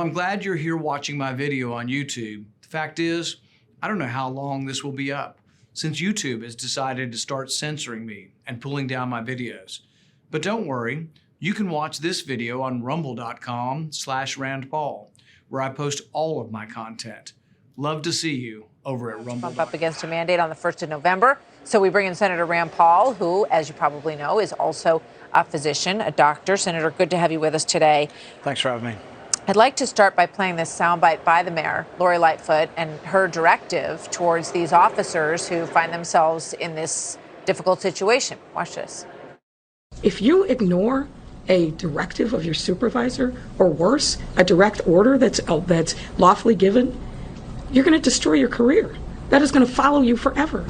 I'm glad you're here watching my video on YouTube. The fact is, I don't know how long this will be up, since YouTube has decided to start censoring me and pulling down my videos. But don't worry, you can watch this video on rumble.com/RandPaul, where I post all of my content. Love to see you over at Rumble. Bump up against a mandate on the 1st of November. So we bring in Senator Rand Paul, who, as you probably know, is also a physician, a doctor. Senator, good to have you with us today. Thanks for having me. I'd like to start by playing this soundbite by the mayor, Lori Lightfoot, and her directive towards these officers who find themselves in this difficult situation. Watch this. If you ignore a directive of your supervisor, or worse, a direct order that's lawfully given, you're going to destroy your career. That is going to follow you forever.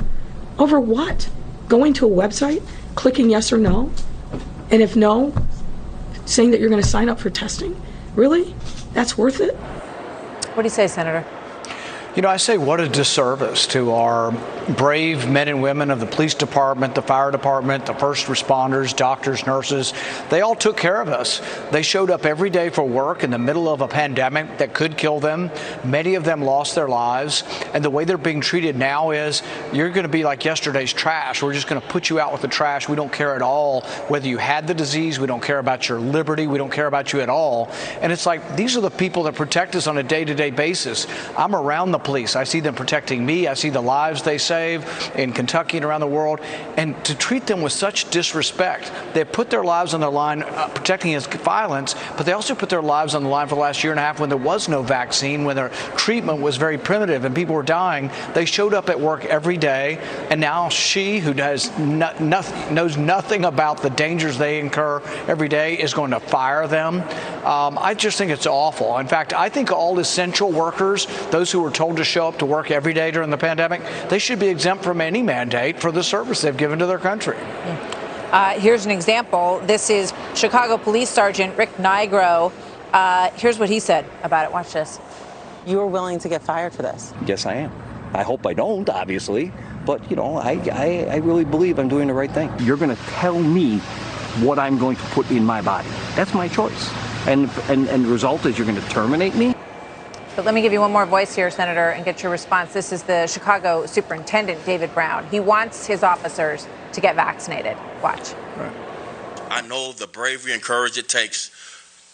Over what? Going to a website, clicking yes or no, and if no, saying that you're going to sign up for testing? Really? That's worth it? What do you say, Senator? You know, I say what a disservice to our brave men and women of the police department, the fire department, the first responders, doctors, nurses. They all took care of us. They showed up every day for work in the middle of a pandemic that could kill them. Many of them lost their lives. And the way they're being treated now is you're going to be like yesterday's trash. We're just going to put you out with the trash. We don't care at all whether you had the disease. We don't care about your liberty. We don't care about you at all. And it's like these are the people that protect us on a day-to-day basis. I'm around the police. I see them protecting me. I see the lives they save in Kentucky and around the world. And to treat them with such disrespect, they put their lives on the line protecting against violence, but they also put their lives on the line for the last year and a half when there was no vaccine, when their treatment was very primitive and people were dying. They showed up at work every day, and now she, who knows nothing about the dangers they incur every day, is going to fire them. I just think it's awful. In fact, I think all essential workers, those who were told to show up to work every day during the pandemic, they should be exempt from any mandate for the service they've given to their country. Here's an example. This is Chicago Police Sergeant Rick Nigro. Here's what he said about it. Watch this. You are willing to get fired for this? Yes, I am. I hope I don't, obviously. But, you know, I really believe I'm doing the right thing. You're going to tell me what I'm going to put in my body. That's my choice. And the result is you're going to terminate me? But let me give you one more voice here, Senator, and get your response. This is the Chicago Superintendent, David Brown. He wants his officers to get vaccinated. Watch. Right. I know the bravery and courage it takes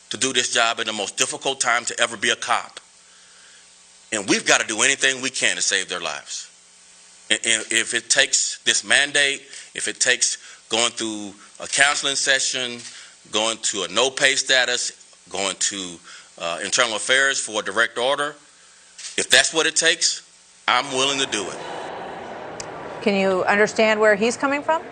to do this job in the most difficult time to ever be a cop. And we've got to do anything we can to save their lives. And if it takes this mandate, if it takes going through a counseling session, going to a no-pay status, going to internal affairs for a direct order, if that's what it takes, I'm willing to do it. Can you understand where he's coming from?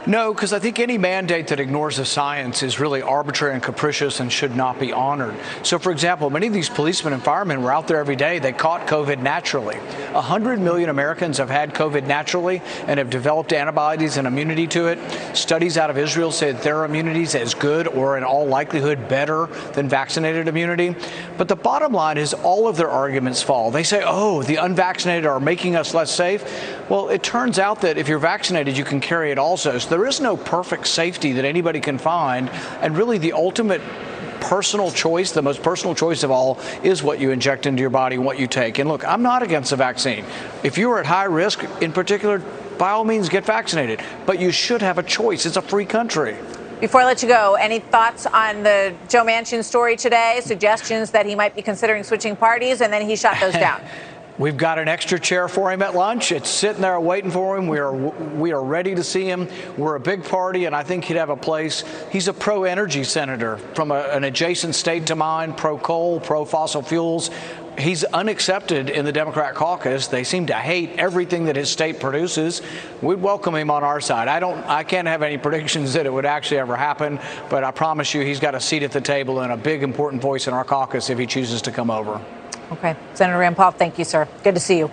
No, because I think any mandate that ignores the science is really arbitrary and capricious and should not be honored. So, for example, many of these policemen and firemen were out there every day. They caught COVID naturally. 100 million Americans have had COVID naturally and have developed antibodies and immunity to it. Studies out of Israel say that their immunity is as good or in all likelihood better than vaccinated immunity. But the bottom line is all of their arguments fall. They say, oh, the unvaccinated are making us less safe. Well, it turns out that if you're vaccinated, you can carry it also. So there is no perfect safety that anybody can find. And really the ultimate personal choice, the most personal choice of all, is what you inject into your body and what you take. And look, I'm not against the vaccine. If you are at high risk in particular, by all means get vaccinated. But you should have a choice. It's a free country. Before I let you go, any thoughts on the Joe Manchin story today? Suggestions that he might be considering switching parties, and then he shot those down. We've got an extra chair for him at lunch. It's sitting there waiting for him. We are ready to see him. We're a big party, and I think he'd have a place. He's a pro-energy senator from an adjacent state to mine, pro-coal, pro-fossil fuels. He's unaccepted in the Democrat caucus. They seem to hate everything that his state produces. We'd welcome him on our side. I can't have any predictions that it would actually ever happen, but I promise you he's got a seat at the table and a big, important voice in our caucus if he chooses to come over. Okay. Senator Rand Paul, thank you, sir. Good to see you.